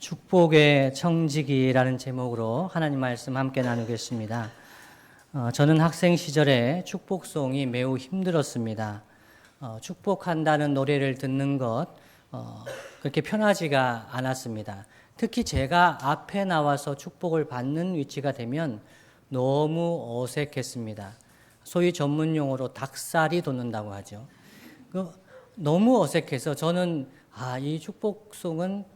축복의 청지기라는 제목으로 하나님 말씀 함께 나누겠습니다. 저는 학생 시절에 축복송이 매우 힘들었습니다. 축복한다는 노래를 듣는 것 그렇게 편하지가 않았습니다. 특히 제가 앞에 나와서 축복을 받는 위치가 되면 너무 어색했습니다. 소위 전문 용어로 닭살이 돋는다고 하죠. 너무 어색해서 저는 이 축복송은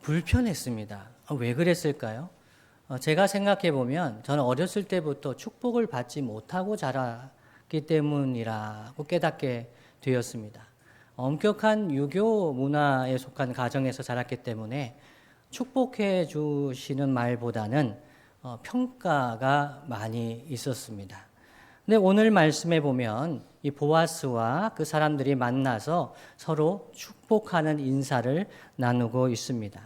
불편했습니다. 왜 그랬을까요? 제가 생각해 보면 저는 어렸을 때부터 축복을 받지 못하고 자랐기 때문이라고 깨닫게 되었습니다. 엄격한 유교 문화에 속한 가정에서 자랐기 때문에 축복해 주시는 말보다는 평가가 많이 있었습니다. 근데 오늘 말씀에 보면 이 보아스와 그 사람들이 만나서 서로 축복하는 인사를 나누고 있습니다.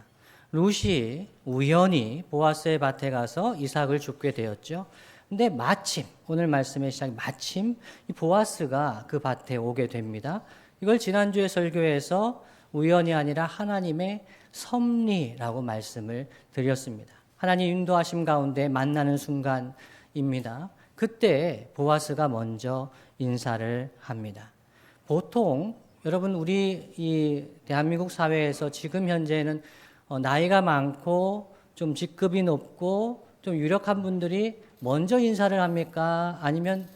룻이 우연히 보아스의 밭에 가서 이삭을 줍게 되었죠. 근데 마침 오늘 말씀의 시작이 마침 이 보아스가 그 밭에 오게 됩니다. 이걸 지난주에 설교에서 우연이 아니라 하나님의 섭리라고 말씀을 드렸습니다. 하나님 인도하심 가운데 만나는 순간입니다. 그때 보아스가 먼저 인사를 합니다. 보통 여러분 우리 이 대한민국 사회에서 지금 현재는 나이가 많고 좀 직급이 높고 좀 유력한 분들이 먼저 인사를 합니까? 아니면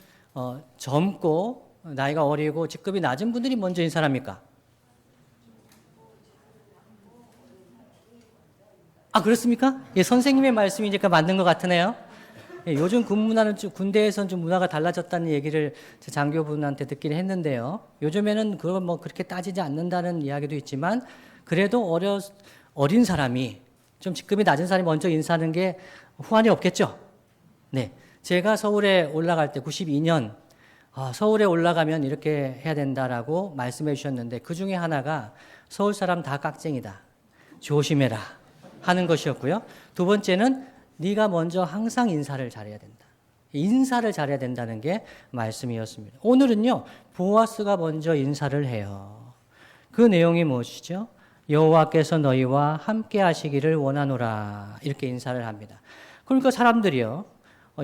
젊고 나이가 어리고 직급이 낮은 분들이 먼저 인사를 합니까? 그렇습니까? 예, 선생님의 말씀이니까 맞는 것 같으네요. 예, 요즘 군대에서는 좀 문화가 달라졌다는 얘기를 제 장교분한테 듣긴 했는데요. 요즘에는 그걸 뭐 그렇게 따지지 않는다는 이야기도 있지만 그래도 어린 사람이 좀 직급이 낮은 사람이 먼저 인사하는 게 후환이 없겠죠. 네, 제가 서울에 올라갈 때 92년 서울에 올라가면 이렇게 해야 된다라고 말씀해 주셨는데 그 중에 하나가 서울 사람 다 깍쟁이다. 조심해라 하는 것이었고요. 두 번째는 네가 먼저 항상 인사를 잘해야 된다. 인사를 잘해야 된다는 게 말씀이었습니다. 오늘은요. 보아스가 먼저 인사를 해요. 그 내용이 무엇이죠? 여호와께서 너희와 함께 하시기를 원하노라. 이렇게 인사를 합니다. 그러니까 사람들이요.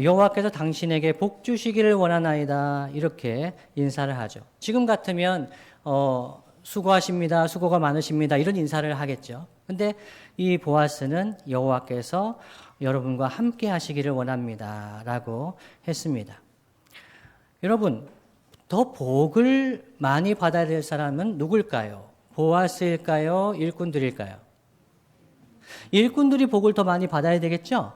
여호와께서 당신에게 복 주시기를 원하나이다. 이렇게 인사를 하죠. 지금 같으면 수고하십니다. 수고가 많으십니다. 이런 인사를 하겠죠. 근데 이 보아스는 여호와께서 여러분과 함께 하시기를 원합니다. 라고 했습니다. 여러분, 더 복을 많이 받아야 될 사람은 누굴까요? 보아스일까요? 일꾼들일까요? 일꾼들이 복을 더 많이 받아야 되겠죠?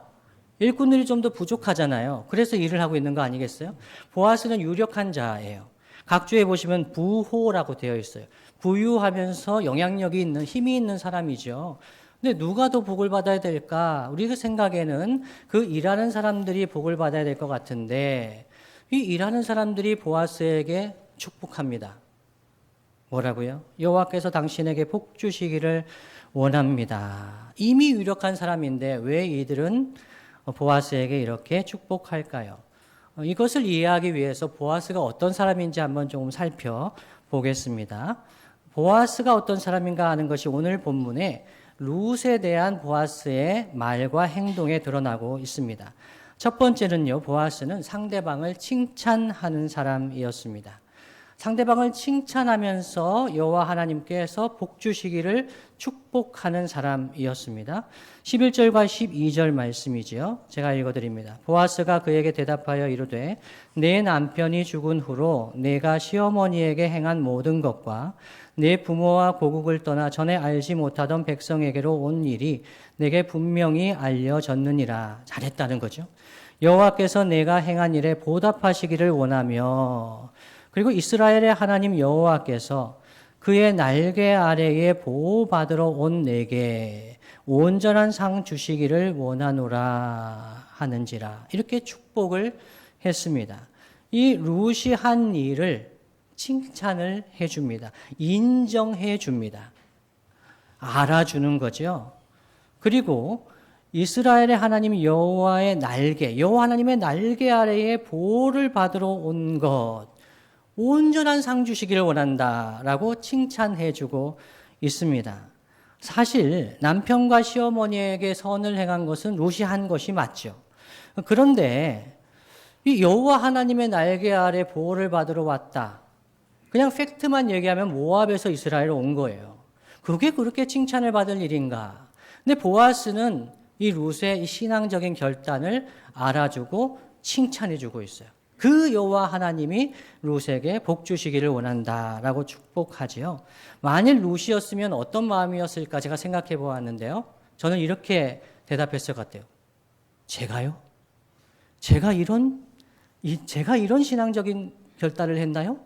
일꾼들이 좀 더 부족하잖아요. 그래서 일을 하고 있는 거 아니겠어요? 보아스는 유력한 자예요. 각주에 보시면 부호라고 되어 있어요. 부유하면서 영향력이 있는, 힘이 있는 사람이죠. 근데 누가 더 복을 받아야 될까? 우리 생각에는 그 일하는 사람들이 복을 받아야 될 것 같은데 이 일하는 사람들이 보아스에게 축복합니다. 뭐라고요? 여호와께서 당신에게 복 주시기를 원합니다. 이미 유력한 사람인데 왜 이들은 보아스에게 이렇게 축복할까요? 이것을 이해하기 위해서 보아스가 어떤 사람인지 한번 조금 살펴보겠습니다. 보아스가 어떤 사람인가 하는 것이 오늘 본문에 룻에 대한 보아스의 말과 행동에 드러나고 있습니다. 첫 번째는요, 보아스는 상대방을 칭찬하는 사람이었습니다. 상대방을 칭찬하면서 여호와 하나님께서 복 주시기를 축복하는 사람이었습니다. 11절과 12절 말씀이지요. 제가 읽어드립니다. 보아스가 그에게 대답하여 이르되 내 남편이 죽은 후로 내가 시어머니에게 행한 모든 것과 내 부모와 고국을 떠나 전에 알지 못하던 백성에게로 온 일이 내게 분명히 알려졌느니라. 잘했다는 거죠. 여호와께서 내가 행한 일에 보답하시기를 원하며 그리고 이스라엘의 하나님 여호와께서 그의 날개 아래에 보호받으러 온 내게 온전한 상 주시기를 원하노라 하는지라. 이렇게 축복을 했습니다. 이 룻이 한 일을 칭찬을 해줍니다. 인정해 줍니다. 알아주는 거죠. 그리고 이스라엘의 하나님 여호와의 날개, 여호와 하나님의 날개 아래에 보호를 받으러 온 것, 온전한 상 주시기를 원한다라고 칭찬해 주고 있습니다. 사실 남편과 시어머니에게 선을 행한 것은 롯이 한 것이 맞죠. 그런데 이 여호와 하나님의 날개 아래 보호를 받으러 왔다. 그냥 팩트만 얘기하면 모압에서 이스라엘로 온 거예요. 그게 그렇게 칭찬을 받을 일인가? 근데 보아스는 이 롯의 이 신앙적인 결단을 알아주고 칭찬해주고 있어요. 그 여호와 하나님이 롯에게 복 주시기를 원한다라고 축복하지요. 만일 롯이었으면 어떤 마음이었을까 제가 생각해 보았는데요. 저는 이렇게 대답했을 것 같아요. 제가요? 제가 이런 신앙적인 결단을 했나요?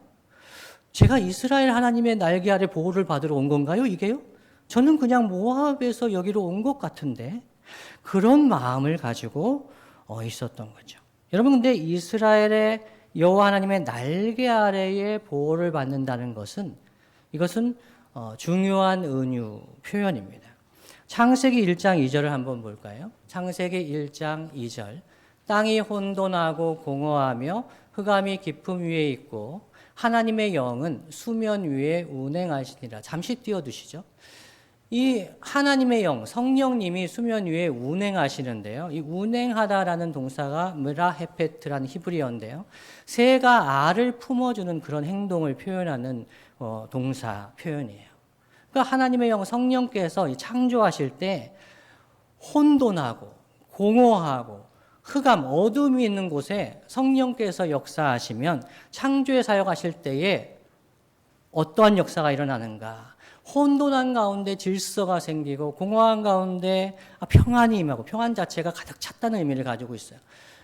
제가 이스라엘 하나님의 날개 아래 보호를 받으러 온 건가요? 이게요? 저는 그냥 모압에서 여기로 온 것 같은데 그런 마음을 가지고 있었던 거죠. 여러분 근데 이스라엘의 여호와 하나님의 날개 아래에 보호를 받는다는 것은 이것은 중요한 은유 표현입니다. 창세기 1장 2절을 한번 볼까요? 창세기 1장 2절 땅이 혼돈하고 공허하며 흑암이 깊음 위에 있고 하나님의 영은 수면 위에 운행하시니라. 잠시 띄워두시죠. 이 하나님의 영, 성령님이 수면 위에 운행하시는데요. 이 운행하다라는 동사가 므라헤페트라는 히브리어인데요. 새가 알을 품어주는 그런 행동을 표현하는 동사 표현이에요. 그러니까 하나님의 영, 성령께서 창조하실 때 혼돈하고 공허하고 흑암, 어둠이 있는 곳에 성령께서 역사하시면 창조에 사역하실 때에 어떠한 역사가 일어나는가? 혼돈한 가운데 질서가 생기고 공허한 가운데 평안이 임하고 평안 자체가 가득 찼다는 의미를 가지고 있어요.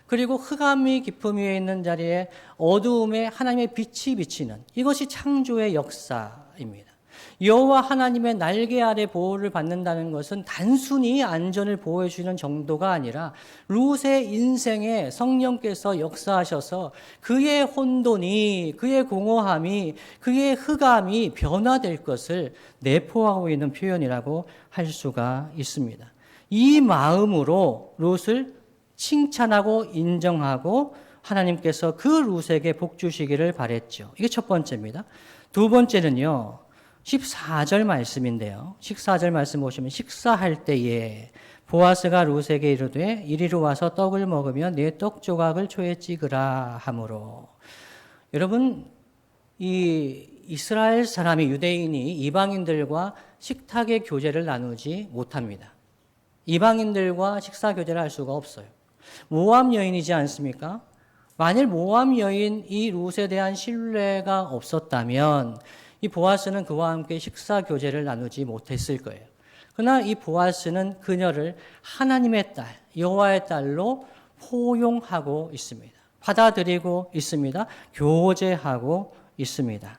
그리고 흑암이 깊음 위에 있는 자리에 어두움에 하나님의 빛이 비치는 이것이 창조의 역사입니다. 여호와 하나님의 날개 아래 보호를 받는다는 것은 단순히 안전을 보호해 주는 정도가 아니라 롯의 인생에 성령께서 역사하셔서 그의 혼돈이, 그의 공허함이, 그의 흑암이 변화될 것을 내포하고 있는 표현이라고 할 수가 있습니다. 이 마음으로 롯을 칭찬하고 인정하고 하나님께서 그 롯에게 복 주시기를 바랬죠. 이게 첫 번째입니다. 두 번째는요. 14절 말씀인데요. 14절 말씀 보시면 식사할 때에 보아스가 롯에게 이르되 이리로 와서 떡을 먹으며 네 떡 조각을 초에 찍으라 하므로. 여러분 이 이스라엘 사람이 유대인이 이방인들과 식탁의 교제를 나누지 못합니다. 이방인들과 식사 교제를 할 수가 없어요. 모압 여인이지 않습니까? 만일 모압 여인 이 롯에 대한 신뢰가 없었다면 이 보아스는 그와 함께 식사 교제를 나누지 못했을 거예요. 그러나 이 보아스는 그녀를 하나님의 딸, 여호와의 딸로 포용하고 있습니다. 받아들이고 있습니다. 교제하고 있습니다.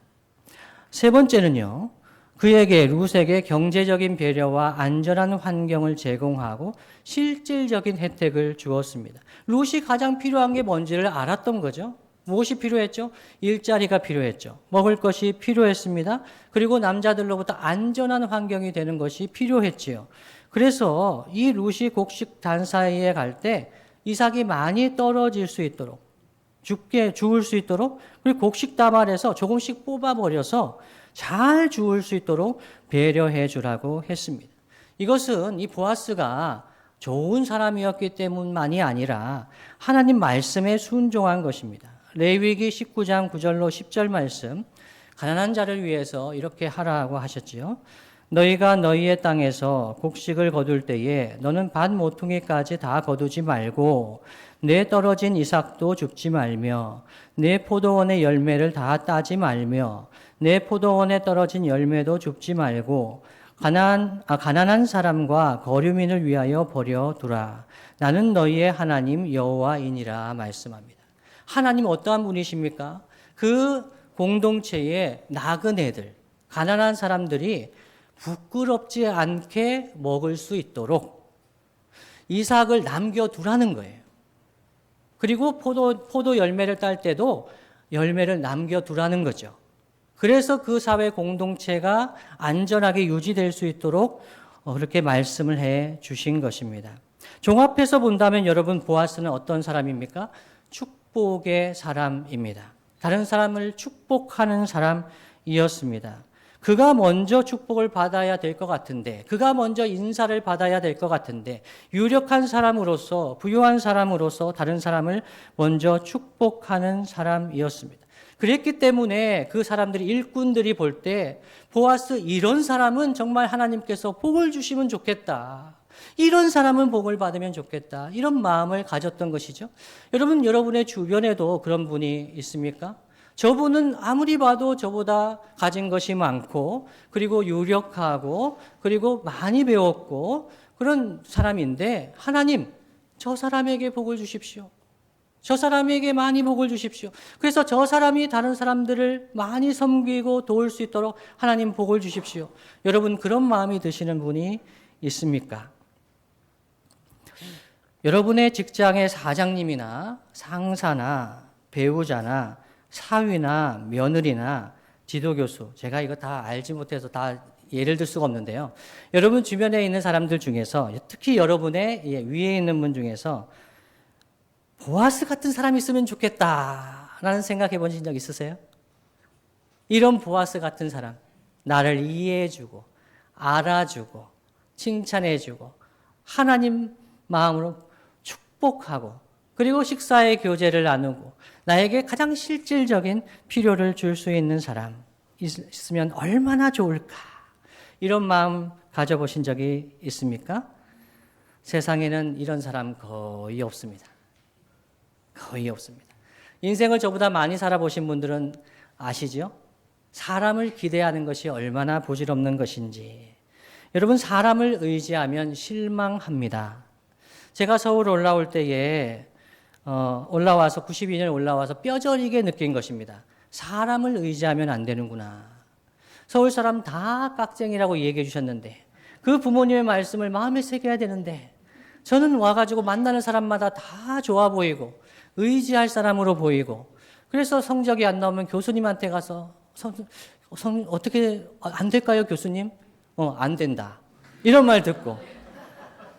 세 번째는요. 그에게 롯에게 경제적인 배려와 안전한 환경을 제공하고 실질적인 혜택을 주었습니다. 롯이 가장 필요한 게 뭔지를 알았던 거죠. 무엇이 필요했죠? 일자리가 필요했죠. 먹을 것이 필요했습니다. 그리고 남자들로부터 안전한 환경이 되는 것이 필요했지요. 그래서 이 롯이 곡식 단사이에 갈 때 이삭이 많이 떨어질 수 있도록 죽을 수 있도록 그리고 곡식 다발에서 조금씩 뽑아버려서 잘 주울 수 있도록 배려해 주라고 했습니다. 이것은 이 보아스가 좋은 사람이었기 때문만이 아니라 하나님 말씀에 순종한 것입니다. 레위기 19장 9절로 10절 말씀 가난한 자를 위해서 이렇게 하라고 하셨지요. 너희가 너희의 땅에서 곡식을 거둘 때에 너는 밭 모퉁이까지 다 거두지 말고 내 떨어진 이삭도 줍지 말며 내 포도원의 열매를 다 따지 말며 내 포도원에 떨어진 열매도 줍지 말고 가난한 사람과 거류민을 위하여 버려두라. 나는 너희의 하나님 여호와이니라 말씀합니다. 하나님 어떠한 분이십니까? 그 공동체의 나그네들, 가난한 사람들이 부끄럽지 않게 먹을 수 있도록 이삭을 남겨두라는 거예요. 그리고 포도 열매를 딸 때도 열매를 남겨두라는 거죠. 그래서 그 사회 공동체가 안전하게 유지될 수 있도록 그렇게 말씀을 해 주신 것입니다. 종합해서 본다면 여러분 보아스는 어떤 사람입니까? 축복의 사람입니다. 다른 사람을 축복하는 사람이었습니다. 그가 먼저 축복을 받아야 될 것 같은데, 그가 먼저 인사를 받아야 될 것 같은데, 유력한 사람으로서, 부유한 사람으로서 다른 사람을 먼저 축복하는 사람이었습니다. 그랬기 때문에 그 사람들이, 일꾼들이 볼 때 보아스, 이런 사람은 정말 하나님께서 복을 주시면 좋겠다, 이런 사람은 복을 받으면 좋겠다, 이런 마음을 가졌던 것이죠. 여러분, 여러분의 주변에도 그런 분이 있습니까? 저분은 아무리 봐도 저보다 가진 것이 많고, 그리고 유력하고, 그리고 많이 배웠고 그런 사람인데, 하나님, 저 사람에게 복을 주십시오, 저 사람에게 많이 복을 주십시오, 그래서 저 사람이 다른 사람들을 많이 섬기고 도울 수 있도록 하나님 복을 주십시오. 여러분, 그런 마음이 드시는 분이 있습니까? 여러분의 직장의 사장님이나 상사나 배우자나 사위나 며느리나 지도교수, 제가 이거 다 알지 못해서 다 예를 들 수가 없는데요. 여러분 주변에 있는 사람들 중에서, 특히 여러분의 위에 있는 분 중에서 보아스 같은 사람이 있으면 좋겠다라는 생각해 보신 적 있으세요? 이런 보아스 같은 사람, 나를 이해해주고 알아주고 칭찬해주고 하나님 마음으로 축복하고, 그리고 식사의 교제를 나누고 나에게 가장 실질적인 필요를 줄 수 있는 사람 있으면 얼마나 좋을까, 이런 마음 가져보신 적이 있습니까? 세상에는 이런 사람 거의 없습니다. 거의 없습니다. 인생을 저보다 많이 살아보신 분들은 아시죠? 사람을 기대하는 것이 얼마나 부질없는 것인지. 여러분, 사람을 의지하면 실망합니다. 제가 서울 올라올 때에 올라와서 92년 올라와서 뼈저리게 느낀 것입니다. 사람을 의지하면 안 되는구나. 서울 사람 다 깍쟁이라고 얘기해 주셨는데, 그 부모님의 말씀을 마음에 새겨야 되는데, 저는 와가지고 만나는 사람마다 다 좋아 보이고 의지할 사람으로 보이고, 그래서 성적이 안 나오면 교수님한테 가서 어떻게 안 될까요, 교수님? 안 된다, 이런 말 듣고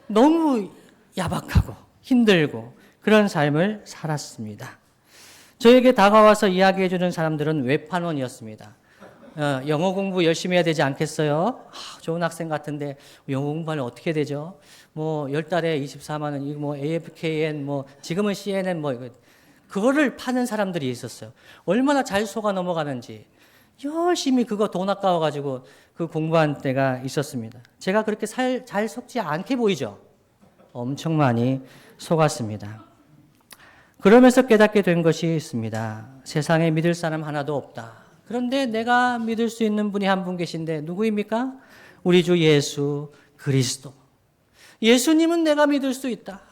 너무 야박하고 힘들고 그런 삶을 살았습니다. 저에게 다가와서 이야기해 주는 사람들은 외판원이었습니다. 영어 공부 열심히 해야 되지 않겠어요? 좋은 학생 같은데 영어 공부하면 어떻게 되죠? 뭐 10달에 24만 원, 이거 뭐 AFKN, 뭐 지금은 CNN, 뭐 이거, 그거를 파는 사람들이 있었어요. 얼마나 잘 속아 넘어가는지 열심히 그거 돈 아까워가지고 그 공부한 때가 있었습니다. 제가 그렇게 잘 속지 않게 보이죠? 엄청 많이 속았습니다. 그러면서 깨닫게 된 것이 있습니다. 세상에 믿을 사람 하나도 없다. 그런데 내가 믿을 수 있는 분이 한 분 계신데, 누구입니까? 우리 주 예수 그리스도. 예수님은 내가 믿을 수 있다.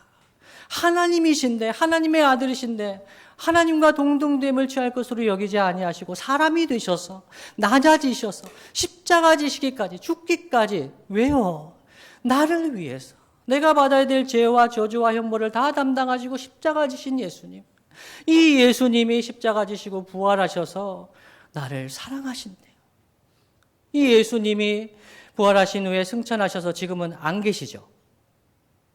하나님이신데, 하나님의 아들이신데 하나님과 동등됨을 취할 것으로 여기지 아니하시고 사람이 되셔서 낮아지셔서 십자가 지시기까지, 죽기까지. 왜요? 나를 위해서, 내가 받아야 될 죄와 저주와 형벌을 다 담당하시고 십자가 지신 예수님. 이 예수님이 십자가 지시고 부활하셔서 나를 사랑하신대요. 이 예수님이 부활하신 후에 승천하셔서 지금은 안 계시죠.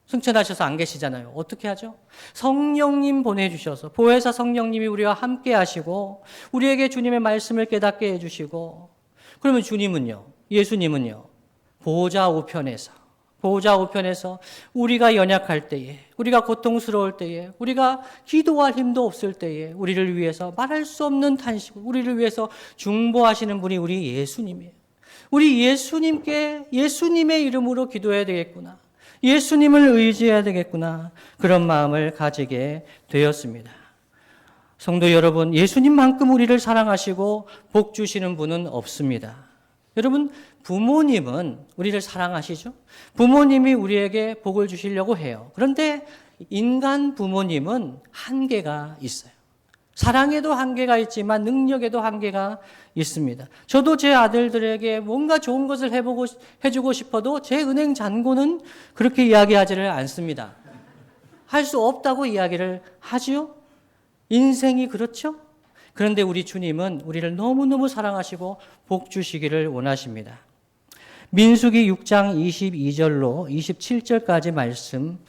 승천하셔서 안 계시잖아요. 어떻게 하죠? 성령님 보내주셔서, 보혜사 성령님이 우리와 함께 하시고 우리에게 주님의 말씀을 깨닫게 해주시고, 그러면 주님은요, 예수님은요, 보좌 우편에서 우리가 연약할 때에, 우리가 고통스러울 때에, 우리가 기도할 힘도 없을 때에 우리를 위해서 말할 수 없는 탄식, 우리를 위해서 중보하시는 분이 우리 예수님이에요. 우리 예수님께, 예수님의 이름으로 기도해야 되겠구나, 예수님을 의지해야 되겠구나, 그런 마음을 가지게 되었습니다. 성도 여러분, 예수님만큼 우리를 사랑하시고 복 주시는 분은 없습니다. 여러분, 부모님은 우리를 사랑하시죠? 부모님이 우리에게 복을 주시려고 해요. 그런데 인간 부모님은 한계가 있어요. 사랑에도 한계가 있지만 능력에도 한계가 있습니다. 저도 제 아들들에게 뭔가 좋은 것을 해주고 싶어도 제 은행 잔고는 그렇게 이야기하지를 않습니다. 할 수 없다고 이야기를 하지요? 인생이 그렇죠? 그런데 우리 주님은 우리를 너무너무 사랑하시고 복 주시기를 원하십니다. 민수기 6장 22절로 27절까지 말씀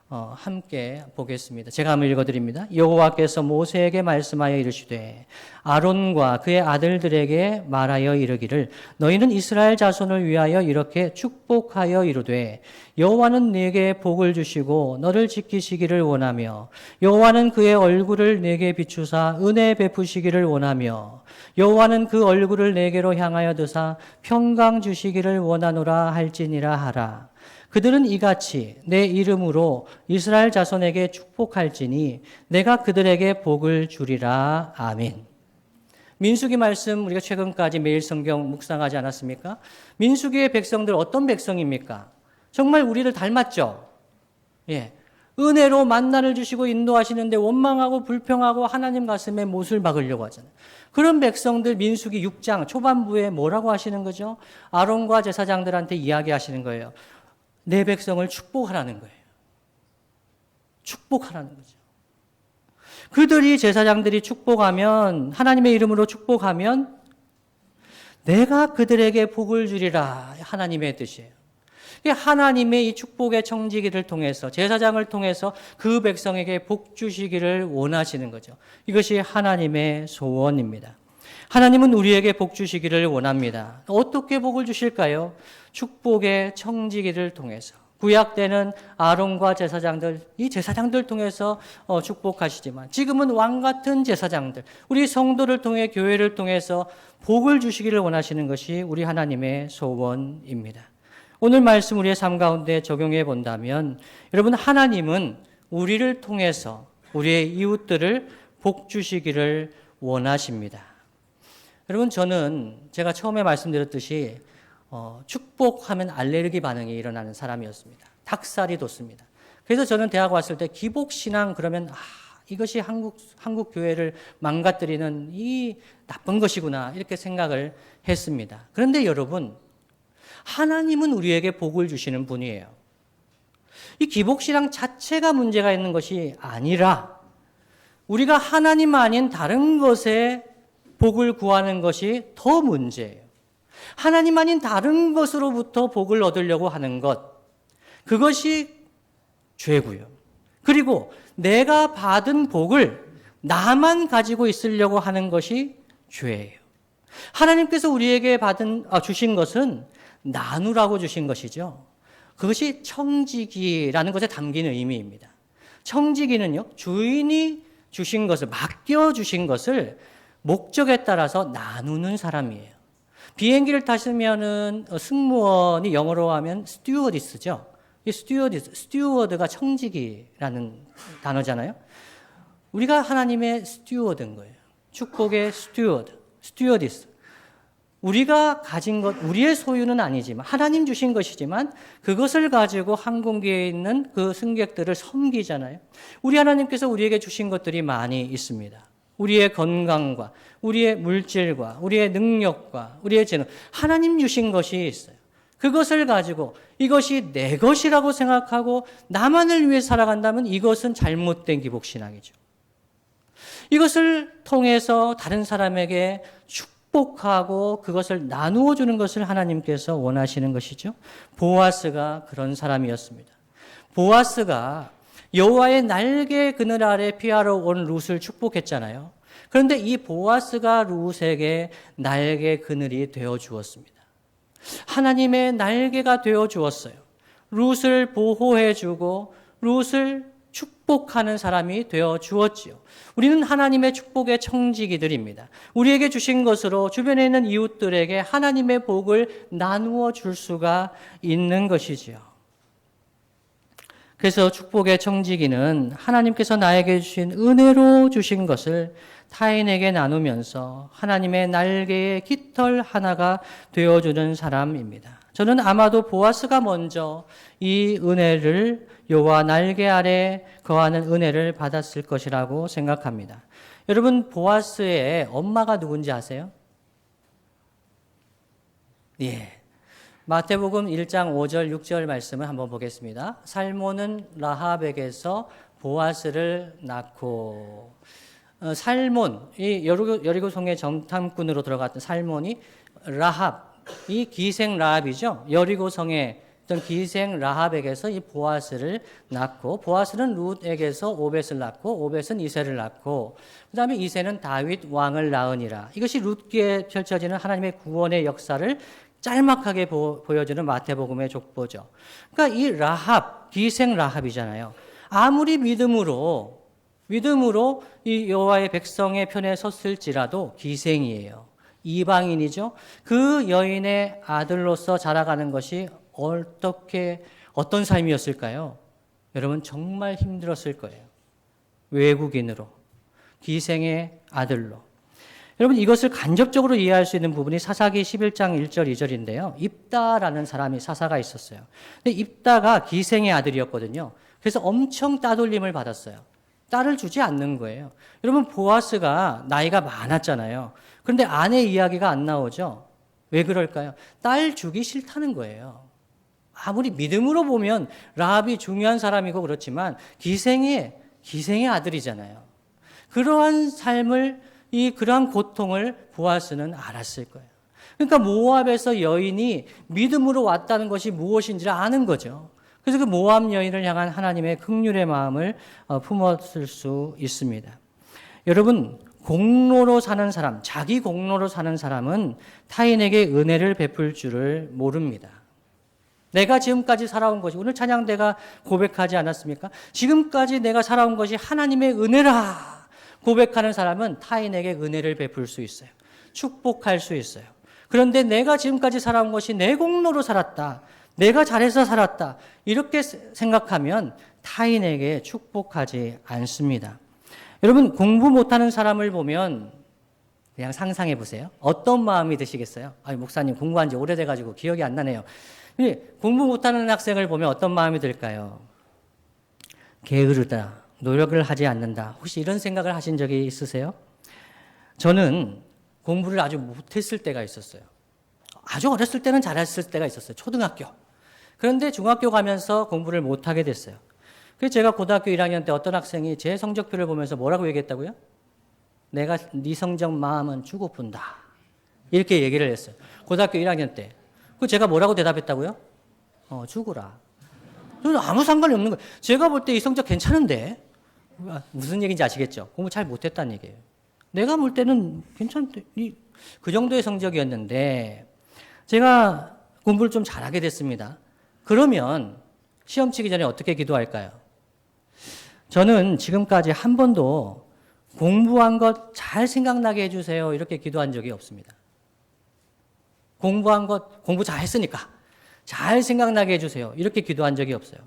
함께 보겠습니다. 제가 한번 읽어드립니다. 여호와께서 모세에게 말씀하여 이르시되 아론과 그의 아들들에게 말하여 이르기를 너희는 이스라엘 자손을 위하여 이렇게 축복하여 이르되 여호와는 네게 복을 주시고 너를 지키시기를 원하며 여호와는 그의 얼굴을 네게 비추사 은혜 베푸시기를 원하며 여호와는 그 얼굴을 네게로 향하여 드사 평강 주시기를 원하노라 할지니라 하라. 그들은 이같이 내 이름으로 이스라엘 자손에게 축복할지니 내가 그들에게 복을 주리라. 아멘. 민수기 말씀 우리가 최근까지 매일 성경 묵상하지 않았습니까? 민수기의 백성들 어떤 백성입니까? 정말 우리를 닮았죠? 예. 은혜로 만나를 주시고 인도하시는데 원망하고 불평하고 하나님 가슴에 못을 박으려고 하잖아요. 그런 백성들 민수기 6장 초반부에 뭐라고 하시는 거죠? 아론과 제사장들한테 이야기하시는 거예요. 내 백성을 축복하라는 거예요. 축복하라는 거죠. 그들이 제사장들이 축복하면 하나님의 이름으로 축복하면 내가 그들에게 복을 주리라 하나님의 뜻이에요. 하나님의 이 축복의 청지기를 통해서 제사장을 통해서 그 백성에게 복 주시기를 원하시는 거죠. 이것이 하나님의 소원입니다. 하나님은 우리에게 복 주시기를 원합니다. 어떻게 복을 주실까요? 축복의 청지기를 통해서. 구약 때는 아론과 제사장들, 이 제사장들 통해서 축복하시지만 지금은 왕 같은 제사장들, 우리 성도를 통해 교회를 통해서 복을 주시기를 원하시는 것이 우리 하나님의 소원입니다. 오늘 말씀 우리의 삶 가운데 적용해 본다면 여러분 하나님은 우리를 통해서 우리의 이웃들을 복 주시기를 원하십니다. 여러분 저는 제가 처음에 말씀드렸듯이 축복하면 알레르기 반응이 일어나는 사람이었습니다. 닭살이 돋습니다. 그래서 저는 대학 왔을 때 기복신앙 그러면 이것이 한국 교회를 망가뜨리는 이 나쁜 것이구나 이렇게 생각을 했습니다. 그런데 여러분 하나님은 우리에게 복을 주시는 분이에요. 이 기복신앙 자체가 문제가 있는 것이 아니라 우리가 하나님 아닌 다른 것에 복을 구하는 것이 더 문제예요. 하나님 아닌 다른 것으로부터 복을 얻으려고 하는 것, 그것이 죄고요. 그리고 내가 받은 복을 나만 가지고 있으려고 하는 것이 죄예요. 하나님께서 우리에게 주신 것은 나누라고 주신 것이죠. 그것이 청지기라는 것에 담긴 의미입니다. 청지기는요, 주인이 주신 것을, 맡겨주신 것을 목적에 따라서 나누는 사람이에요. 비행기를 타시면은 승무원이 영어로 하면 스튜어디스죠. 이 스튜어드가 청지기라는 단어잖아요. 우리가 하나님의 스튜어드인 거예요. 축복의 스튜어디스. 우리가 가진 것, 우리의 소유는 아니지만 하나님 주신 것이지만 그것을 가지고 항공기에 있는 그 승객들을 섬기잖아요. 우리 하나님께서 우리에게 주신 것들이 많이 있습니다. 우리의 건강과 우리의 물질과 우리의 능력과 우리의 재능, 하나님 주신 것이 있어요. 그것을 가지고 이것이 내 것이라고 생각하고 나만을 위해 살아간다면 이것은 잘못된 기복신앙이죠. 이것을 통해서 다른 사람에게 축복하고 그것을 나누어 주는 것을 하나님께서 원하시는 것이죠. 보아스가 그런 사람이었습니다. 보아스가 여호와의 날개 그늘 아래 피하러 온 룻을 축복했잖아요. 그런데 이 보아스가 룻에게 날개 그늘이 되어 주었습니다. 하나님의 날개가 되어 주었어요. 룻을 보호해 주고 룻을 축복하는 사람이 되어 주었지요. 우리는 하나님의 축복의 청지기들입니다. 우리에게 주신 것으로 주변에 있는 이웃들에게 하나님의 복을 나누어 줄 수가 있는 것이지요. 그래서 축복의 청지기는 하나님께서 나에게 주신 은혜로 주신 것을 타인에게 나누면서 하나님의 날개의 깃털 하나가 되어주는 사람입니다. 저는 아마도 보아스가 먼저 이 은혜를 여호와 날개 아래 거하는 은혜를 받았을 것이라고 생각합니다. 여러분 보아스의 엄마가 누군지 아세요? 예. 마태복음 1장 5절 6절 말씀을 한번 보겠습니다. 살몬은 라합에게서 보아스를 낳고 살몬, 이 여리고성의 정탐꾼으로 들어갔던 살몬이 라합, 이 기생 라합이죠. 여리고성의 어떤 기생 라합에게서 이 보아스를 낳고, 보아스는 룻에게서 오벳을 낳고, 오벳은 이새를 낳고, 그 다음에 이새는 다윗 왕을 낳으니라. 이것이 룻기에 펼쳐지는 하나님의 구원의 역사를 짤막하게 보여주는 마태복음의 족보죠. 그러니까 이 라합, 기생 라합이잖아요. 아무리 믿음으로 이 여호와의 백성의 편에 섰을지라도 기생이에요. 이방인이죠. 그 여인의 아들로서 자라가는 것이 어떤 삶이었을까요? 여러분 정말 힘들었을 거예요. 외국인으로, 기생의 아들로. 여러분 이것을 간접적으로 이해할 수 있는 부분이 사사기 11장 1절 2절인데요. 입다라는 사람이 사사가 있었어요. 근데 입다가 기생의 아들이었거든요. 그래서 엄청 따돌림을 받았어요. 딸을 주지 않는 거예요. 여러분 보아스가 나이가 많았잖아요. 그런데 아내 이야기가 안 나오죠. 왜 그럴까요? 딸 주기 싫다는 거예요. 아무리 믿음으로 보면 라합이 중요한 사람이고 그렇지만 기생의 아들이잖아요. 그러한 삶을 그러한 고통을 보아스는 알았을 거예요. 그러니까 모압에서 여인이 믿음으로 왔다는 것이 무엇인지를 아는 거죠. 그래서 그 모압 여인을 향한 하나님의 긍휼의 마음을 품었을 수 있습니다. 여러분 공로로 사는 사람, 자기 공로로 사는 사람은 타인에게 은혜를 베풀 줄을 모릅니다. 내가 지금까지 살아온 것이, 오늘 찬양대가 고백하지 않았습니까? 지금까지 내가 살아온 것이 하나님의 은혜라 고백하는 사람은 타인에게 은혜를 베풀 수 있어요. 축복할 수 있어요. 그런데 내가 지금까지 살아온 것이 내 공로로 살았다, 내가 잘해서 살았다, 이렇게 생각하면 타인에게 축복하지 않습니다. 여러분 공부 못하는 사람을 보면 그냥 상상해 보세요. 어떤 마음이 드시겠어요? 아니 목사님 공부한 지 오래돼가지고 기억이 안 나네요. 공부 못하는 학생을 보면 어떤 마음이 들까요? 게으르다, 노력을 하지 않는다. 혹시 이런 생각을 하신 적이 있으세요? 저는 공부를 아주 못했을 때가 있었어요. 아주 어렸을 때는 잘했을 때가 있었어요. 초등학교. 그런데 중학교 가면서 공부를 못하게 됐어요. 그래서 제가 고등학교 1학년 때 어떤 학생이 제 성적표를 보면서 뭐라고 얘기했다고요? 내가 네 성적 마음은 주고푼다. 이렇게 얘기를 했어요. 고등학교 1학년 때. 그 제가 뭐라고 대답했다고요? 죽으라. 저는 아무 상관이 없는 거예요. 제가 볼 때 이 성적 괜찮은데. 무슨 얘기인지 아시겠죠? 공부 잘 못했다는 얘기예요. 내가 볼 때는 괜찮대. 그 정도의 성적이었는데 제가 공부를 좀 잘하게 됐습니다. 그러면 시험 치기 전에 어떻게 기도할까요? 저는 지금까지 한 번도 공부한 것 잘 생각나게 해주세요 이렇게 기도한 적이 없습니다. 공부한 것 공부 잘 했으니까 잘 생각나게 해주세요 이렇게 기도한 적이 없어요.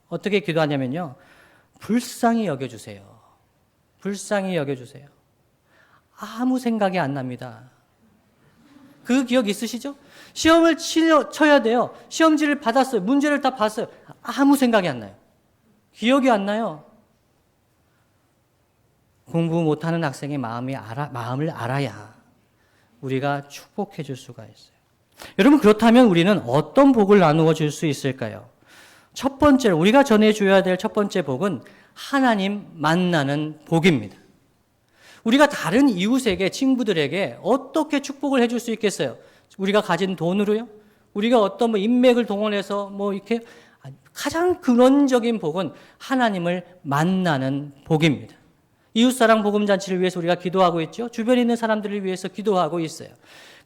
어떻게 기도하냐면요, 불쌍히 여겨주세요. 불쌍히 여겨주세요. 아무 생각이 안 납니다. 그 기억 있으시죠? 시험을 쳐야 돼요. 시험지를 받았어요. 문제를 다 봤어요. 아무 생각이 안 나요. 기억이 안 나요. 공부 못하는 학생의 마음을 알아야 우리가 축복해 줄 수가 있어요. 여러분 그렇다면 우리는 어떤 복을 나누어 줄 수 있을까요? 첫 번째로 우리가 전해줘야 될 첫 번째 복은 하나님 만나는 복입니다. 우리가 다른 이웃에게, 친구들에게 어떻게 축복을 해줄 수 있겠어요? 우리가 가진 돈으로요? 우리가 어떤 인맥을 동원해서 이렇게 가장 근원적인 복은 하나님을 만나는 복입니다. 이웃사랑 복음잔치를 위해서 우리가 기도하고 있죠. 주변에 있는 사람들을 위해서 기도하고 있어요.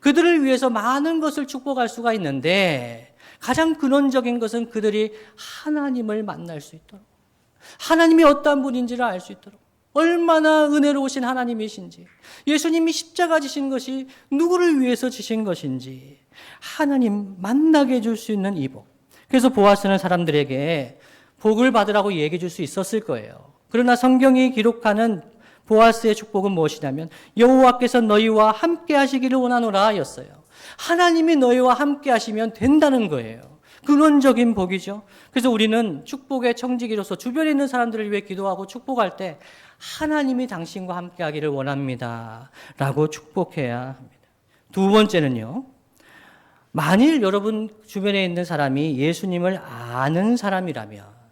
그들을 위해서 많은 것을 축복할 수가 있는데 가장 근원적인 것은 그들이 하나님을 만날 수 있도록, 하나님이 어떠한 분인지를 알 수 있도록, 얼마나 은혜로우신 하나님이신지, 예수님이 십자가 지신 것이 누구를 위해서 지신 것인지 하나님 만나게 해줄 수 있는 이 복. 그래서 보아스는 사람들에게 복을 받으라고 얘기해 줄 수 있었을 거예요. 그러나 성경이 기록하는 보아스의 축복은 무엇이냐면 여호와께서 너희와 함께 하시기를 원하노라 였어요. 하나님이 너희와 함께 하시면 된다는 거예요. 근원적인 복이죠. 그래서 우리는 축복의 청지기로서 주변에 있는 사람들을 위해 기도하고 축복할 때 하나님이 당신과 함께 하기를 원합니다 라고 축복해야 합니다. 두 번째는요, 만일 여러분 주변에 있는 사람이 예수님을 아는 사람이라면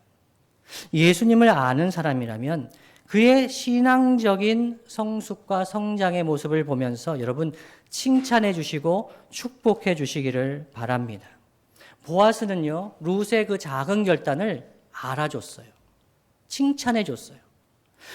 그의 신앙적인 성숙과 성장의 모습을 보면서 여러분 칭찬해 주시고 축복해 주시기를 바랍니다. 보아스는요, 룻의 그 작은 결단을 알아줬어요. 칭찬해줬어요.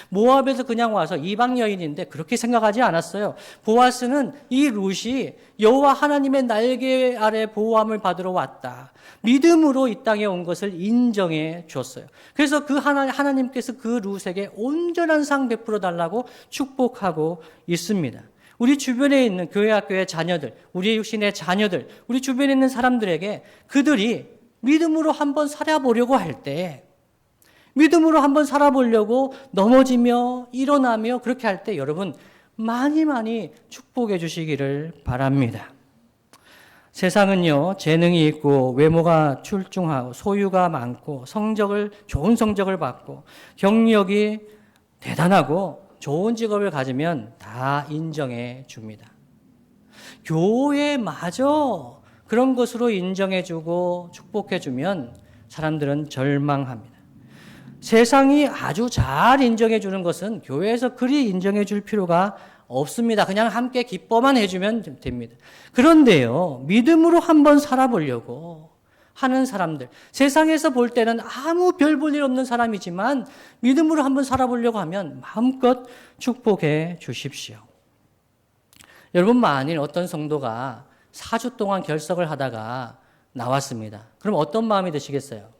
모압에서 그냥 와서 이방 여인인데 그렇게 생각하지 않았어요. 보아스는 이 룻이 여호와 하나님의 날개 아래 보호함을 받으러 왔다. 믿음으로 이 땅에 온 것을 인정해 줬어요. 그래서 그 하나님께서 그 룻에게 온전한 상 베풀어 달라고 축복하고 있습니다. 우리 주변에 있는 교회 학교의 자녀들, 우리 육신의 자녀들, 우리 주변에 있는 사람들에게 그들이 믿음으로 한번 살아보려고 할 때, 믿음으로 한번 살아보려고 넘어지며 일어나며 그렇게 할 때 여러분 많이 많이 축복해 주시기를 바랍니다. 세상은요, 재능이 있고 외모가 출중하고 소유가 많고 좋은 성적을 받고 경력이 대단하고 좋은 직업을 가지면 다 인정해 줍니다. 교회마저 그런 것으로 인정해 주고 축복해 주면 사람들은 절망합니다. 세상이 아주 잘 인정해 주는 것은 교회에서 그리 인정해 줄 필요가 없습니다. 그냥 함께 기뻐만 해주면 됩니다. 그런데요, 믿음으로 한번 살아보려고 하는 사람들, 세상에서 볼 때는 아무 별 볼 일 없는 사람이지만 믿음으로 한번 살아보려고 하면 마음껏 축복해 주십시오. 여러분, 만일 어떤 성도가 4주 동안 결석을 하다가 나왔습니다. 그럼 어떤 마음이 드시겠어요?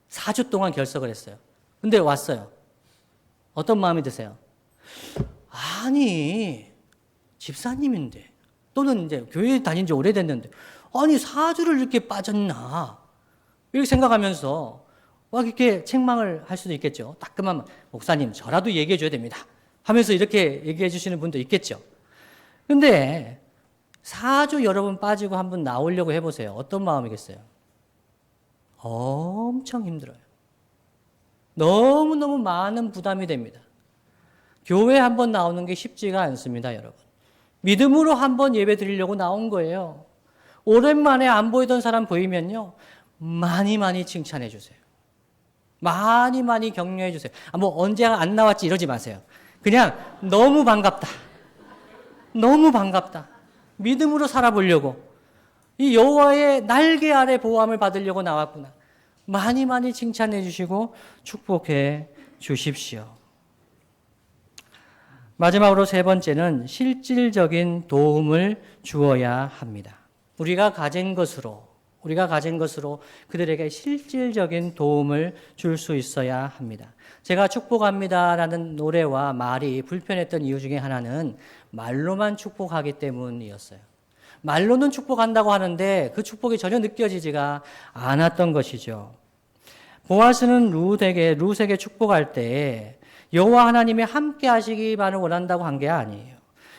4주 동안 결석을 했어요. 근데 왔어요. 어떤 마음이 드세요? 아니, 집사님인데, 또는 이제 교회 다닌 지 오래됐는데, 아니, 4주를 이렇게 빠졌나? 이렇게 생각하면서 막 이렇게 책망을 할 수도 있겠죠. 따끔한 목사님, 저라도 얘기해 줘야 됩니다. 하면서 이렇게 얘기해 주시는 분도 있겠죠. 근데 4주 여러분 빠지고 한번 나오려고 해보세요. 어떤 마음이겠어요? 엄청 힘들어요. 너무너무 많은 부담이 됩니다. 교회 한번 나오는 게 쉽지가 않습니다, 여러분. 믿음으로 한번 예배 드리려고 나온 거예요. 오랜만에 안 보이던 사람 보이면요, 많이 많이 칭찬해 주세요. 많이 많이 격려해 주세요. 뭐 언제 안 나왔지 이러지 마세요. 그냥 너무 반갑다. 너무 반갑다. 믿음으로 살아보려고. 이 여호와의 날개 아래 보호함을 받으려고 나왔구나. 많이 많이 칭찬해 주시고 축복해 주십시오. 마지막으로 세 번째는 실질적인 도움을 주어야 합니다. 우리가 가진 것으로 그들에게 실질적인 도움을 줄 수 있어야 합니다. 제가 축복합니다라는 노래와 말이 불편했던 이유 중에 하나는 말로만 축복하기 때문이었어요. 말로는 축복한다고 하는데 그 축복이 전혀 느껴지지가 않았던 것이죠. 보아스는 룻에게 축복할 때 여호와 하나님이 함께 하시기만을 원한다고 한 게 아니에요.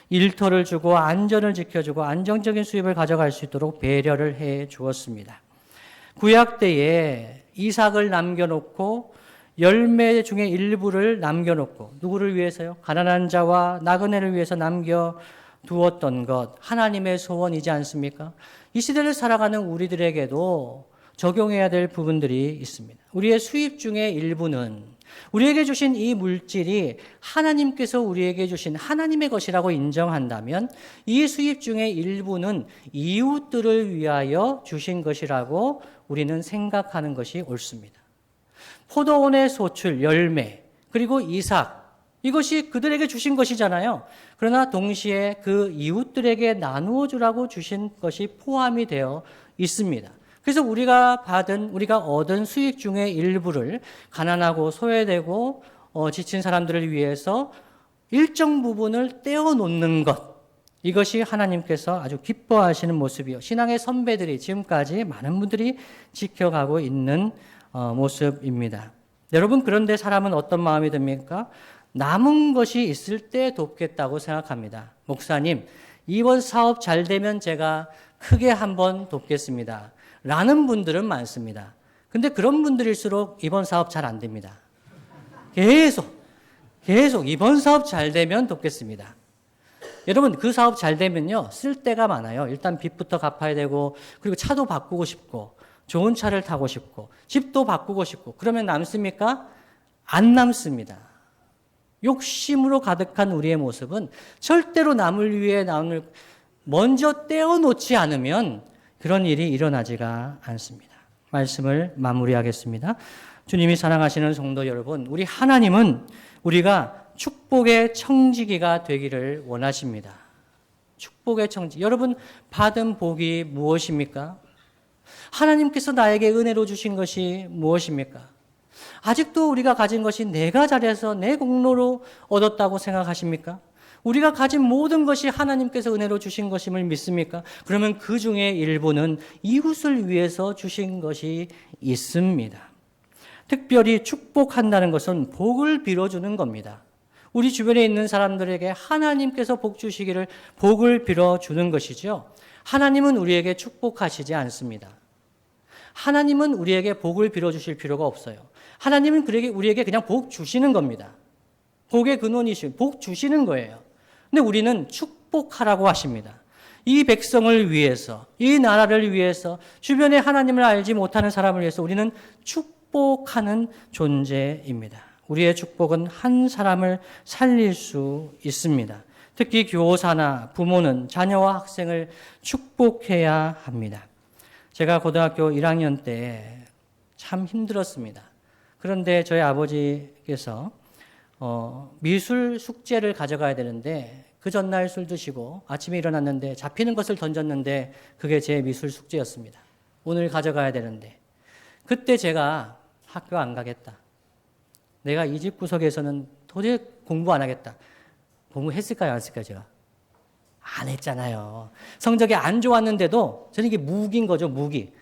일터를 주고 안전을 지켜주고 안정적인 수입을 가져갈 수 있도록 배려를 해 주었습니다. 구약 때에 이삭을 남겨놓고 열매 중에 일부를 남겨놓고 누구를 위해서요? 가난한 자와 나그네를 위해서 남겨두었던 것, 하나님의 소원이지 않습니까? 이 시대를 살아가는 우리들에게도 적용해야 될 부분들이 있습니다. 우리의 수입 중에 일부는 우리에게 주신 이 물질이 하나님께서 우리에게 주신 하나님의 것이라고 인정한다면 이 수입 중에 일부는 이웃들을 위하여 주신 것이라고 우리는 생각하는 것이 옳습니다. 포도원의 소출, 열매, 그리고 이삭, 이것이 그들에게 주신 것이잖아요. 그러나 동시에 그 이웃들에게 나누어 주라고 주신 것이 포함이 되어 있습니다. 그래서 우리가 얻은 수익 중의 일부를 가난하고 소외되고 지친 사람들을 위해서 일정 부분을 떼어놓는 것, 이것이 하나님께서 아주 기뻐하시는 모습이요. 신앙의 선배들이 지금까지 많은 분들이 지켜가고 있는 모습입니다. 여러분, 그런데 사람은 어떤 마음이 듭니까? 남은 것이 있을 때 돕겠다고 생각합니다. 목사님, 이번 사업 잘 되면 제가 크게 한번 돕겠습니다. 라는 분들은 많습니다. 근데 그런 분들일수록 이번 사업 잘 안 됩니다. 계속 이번 사업 잘 되면 돕겠습니다. 여러분, 그 사업 잘 되면요, 쓸 데가 많아요. 일단 빚부터 갚아야 되고, 그리고 차도 바꾸고 싶고, 좋은 차를 타고 싶고, 집도 바꾸고 싶고, 그러면 남습니까? 안 남습니다. 욕심으로 가득한 우리의 모습은 절대로 남을 위해 먼저 떼어놓지 않으면 그런 일이 일어나지가 않습니다. 말씀을 마무리하겠습니다. 주님이 사랑하시는 성도 여러분, 우리 하나님은 우리가 축복의 청지기가 되기를 원하십니다. 축복의 청지. 여러분, 받은 복이 무엇입니까? 하나님께서 나에게 은혜로 주신 것이 무엇입니까? 아직도 우리가 가진 것이 내가 잘해서 내 공로로 얻었다고 생각하십니까? 우리가 가진 모든 것이 하나님께서 은혜로 주신 것임을 믿습니까? 그러면 그 중에 일부는 이웃을 위해서 주신 것이 있습니다. 특별히 축복한다는 것은 복을 빌어주는 겁니다. 우리 주변에 있는 사람들에게 하나님께서 복 주시기를 복을 빌어주는 것이죠. 하나님은 우리에게 축복하시지 않습니다. 하나님은 우리에게 복을 빌어주실 필요가 없어요. 하나님은 우리에게 그냥 복 주시는 겁니다. 복의 근원이시고 복 주시는 거예요. 근데 우리는 축복하라고 하십니다. 이 백성을 위해서, 이 나라를 위해서, 주변에 하나님을 알지 못하는 사람을 위해서 우리는 축복하는 존재입니다. 우리의 축복은 한 사람을 살릴 수 있습니다. 특히 교사나 부모는 자녀와 학생을 축복해야 합니다. 제가 고등학교 1학년 때 참 힘들었습니다. 그런데 저희 아버지께서 미술 숙제를 가져가야 되는데 그 전날 술 드시고 아침에 일어났는데 잡히는 것을 던졌는데 그게 제 미술 숙제였습니다. 오늘 가져가야 되는데 그때 제가 학교 안 가겠다. 내가 이 집 구석에서는 도저히 공부 안 하겠다. 공부했을까요? 안 했을까요? 제가? 안 했잖아요. 성적이 안 좋았는데도 저는 이게 무기인 거죠. 무기.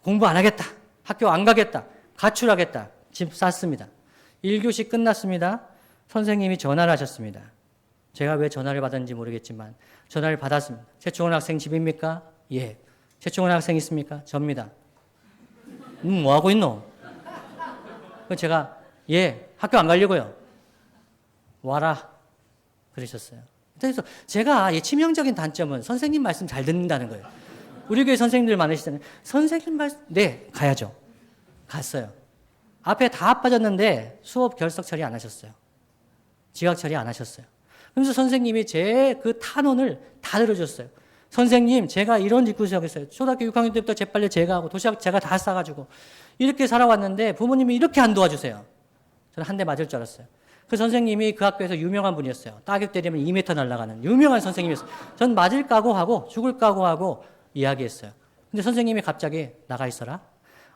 공부 안 하겠다. 학교 안 가겠다. 가출하겠다. 집 쌌습니다. 1교시 끝났습니다. 선생님이 전화를 하셨습니다. 제가 왜 전화를 받았는지 모르겠지만 전화를 받았습니다. 최충원 학생 집입니까? 예. 최충원 학생 있습니까? 접니다. 뭐 하고 있노? 제가 예, 학교 안 가려고요. 와라. 그러셨어요. 그래서 제가 치명적인 단점은 선생님 말씀 잘 듣는다는 거예요. 우리 교회 선생님들 많으시잖아요. 선생님 말씀, 네, 가야죠. 갔어요. 앞에 다 빠졌는데 수업 결석 처리 안 하셨어요. 지각 처리 안 하셨어요. 그래서 선생님이 제 그 탄원을 다 들어줬어요. 선생님, 제가 이런 짓구석을 했어요. 초등학교 6학년 때부터 재빨리 제가 하고 도시락 제가 다 싸가지고 이렇게 살아왔는데 부모님이 이렇게 안 도와주세요. 저는 한 대 맞을 줄 알았어요. 그 선생님이 그 학교에서 유명한 분이었어요. 따귀 때리면 2m 날아가는 유명한 선생님이었어요. 전 맞을 각오하고 죽을 각오하고 이야기했어요. 근데 선생님이 갑자기 나가 있어라.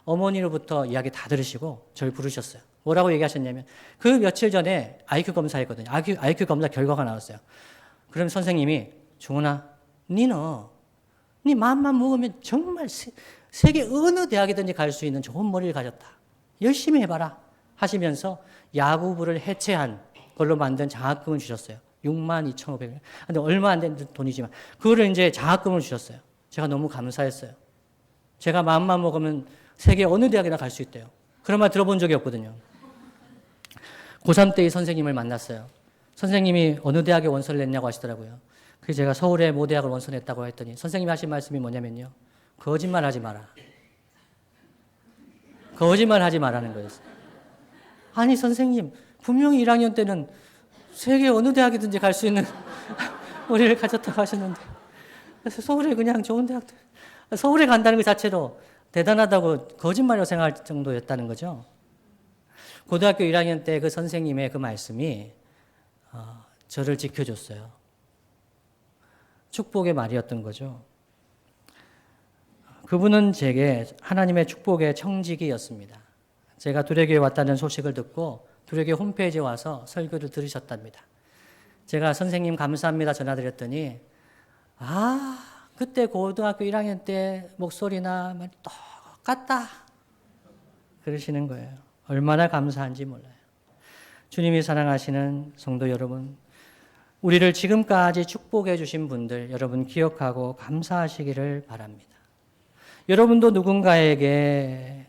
어머니로부터 이야기 다 들으시고 저를 부르셨어요. 뭐라고 얘기하셨냐면 그 며칠 전에 IQ 검사했거든요. IQ 검사 결과가 나왔어요. 그럼 선생님이 중훈아, 네 마음만 먹으면 정말 세계 어느 대학이든지 갈 수 있는 좋은 머리를 가졌다. 열심히 해봐라 하시면서 야구부를 해체한 걸로 만든 장학금을 주셨어요. 62,500원. 근데 얼마 안 되는 돈이지만 그거를 이제 장학금을 주셨어요. 제가 너무 감사했어요. 제가 마음만 먹으면 세계 어느 대학이나 갈 수 있대요. 그런 말 들어본 적이 없거든요. 고3 때 이 선생님을 만났어요. 선생님이 어느 대학에 원서를 냈냐고 하시더라고요. 그래서 제가 서울의 모 대학을 원서 냈다고 했더니 선생님이 하신 말씀이 뭐냐면요. 거짓말 하지 마라. 거짓말 하지 말라는 거였어요. 아니 선생님, 분명히 1학년 때는 세계 어느 대학이든지 갈 수 있는 머리를 가졌다고 하셨는데 그래서 서울에 그냥 좋은 대학들 서울에 간다는 것 자체로 대단하다고 거짓말이라고 생각할 정도였다는 거죠. 고등학교 1학년 때 그 선생님의 그 말씀이 저를 지켜줬어요. 축복의 말이었던 거죠. 그분은 제게 하나님의 축복의 청지기였습니다. 제가 두레교에 왔다는 소식을 듣고 두레교 홈페이지에 와서 설교를 들으셨답니다. 제가 선생님 감사합니다 전화드렸더니 그때 고등학교 1학년 때 목소리나 말이 똑같다 그러시는 거예요. 얼마나 감사한지 몰라요. 주님이 사랑하시는 성도 여러분, 우리를 지금까지 축복해 주신 분들 여러분 기억하고 감사하시기를 바랍니다. 여러분도 누군가에게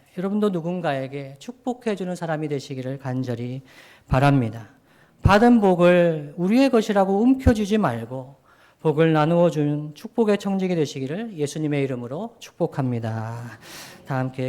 축복해 주는 사람이 되시기를 간절히 바랍니다. 받은 복을 우리의 것이라고 움켜쥐지 말고 복을 나누어 주는 축복의 청지기 되시기를 예수님의 이름으로 축복합니다. 다 함께